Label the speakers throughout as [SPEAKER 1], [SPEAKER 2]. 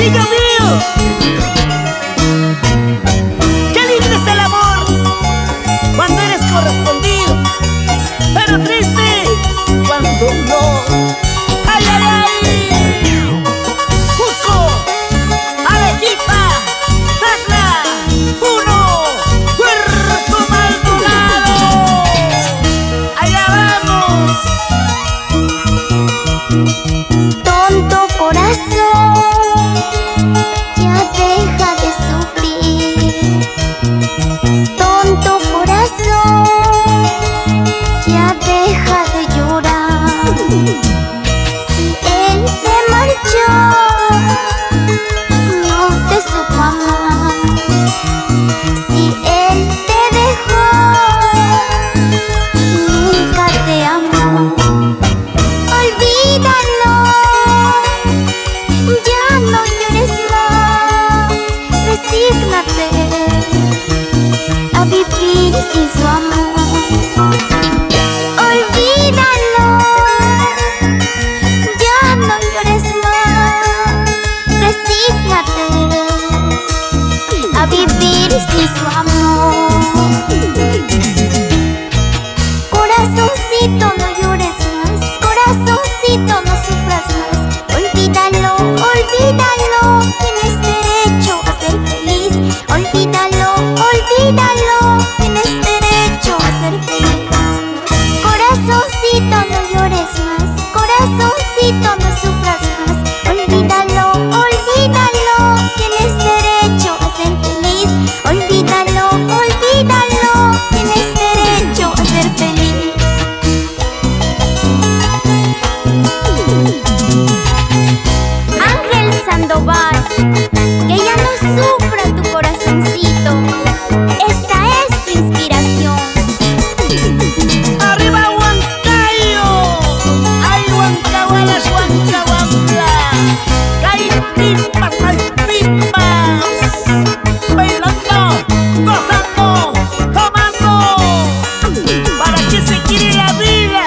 [SPEAKER 1] Niño mío, qué lindo es el amor cuando eres correspondido, pero triste cuando no. ¡Ay, ay, ay! Cusco, Arequipa, Tacna, Puno, Puerto Maldonado. ¡Allá vamos!
[SPEAKER 2] Tonto corazón, ya deja de sufrir. Tonto corazón, ya deja de llorar. Si él se marchó, no te supo amar. Si él te dejó, nunca te amó. Olvídalo, ya no llores más. Resígnate a vivir sin su amor. Olvídalo, ya no llores más. Resígnate a vivir sin su amor. Corazoncito, no llores más. Corazoncito, no sufras más. Olvídalo, olvídalo. Tienes derecho a ser feliz. Olvídalo, olvídalo. Tienes derecho a ser feliz. Corazoncito, no llores más. Corazoncito, no sufras más. Olvídalo, olvídalo. Tienes derecho a ser feliz. Olvídalo, olvídalo. Tienes derecho a ser feliz. Ángel Sandoval, que ya no sufra tu corazoncito. Esta es tu inspiración.
[SPEAKER 1] ¡Arriba Huancayo! ¡Ay, Huancahualas, Huancahuambla! ¡Hay pipas, hay pipas! Bailando, gozando, tomando, para que se quiere la vida.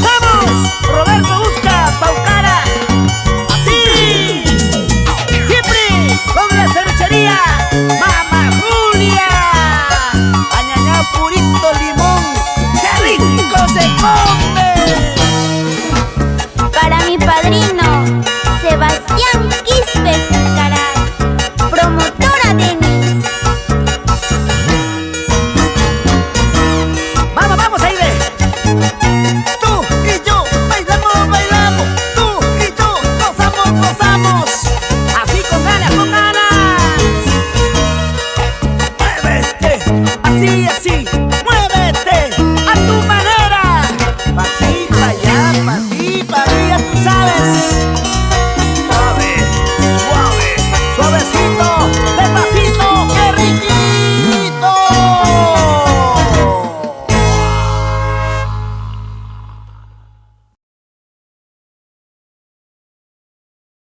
[SPEAKER 1] ¡Vamos! Roberto busca Paucara. ¡Así! ¡Siempre con la cervecería Mama Julia! ¡Añañá, purito, limón! ¡Qué rico se come!
[SPEAKER 2] Para mi padrino, Sebastián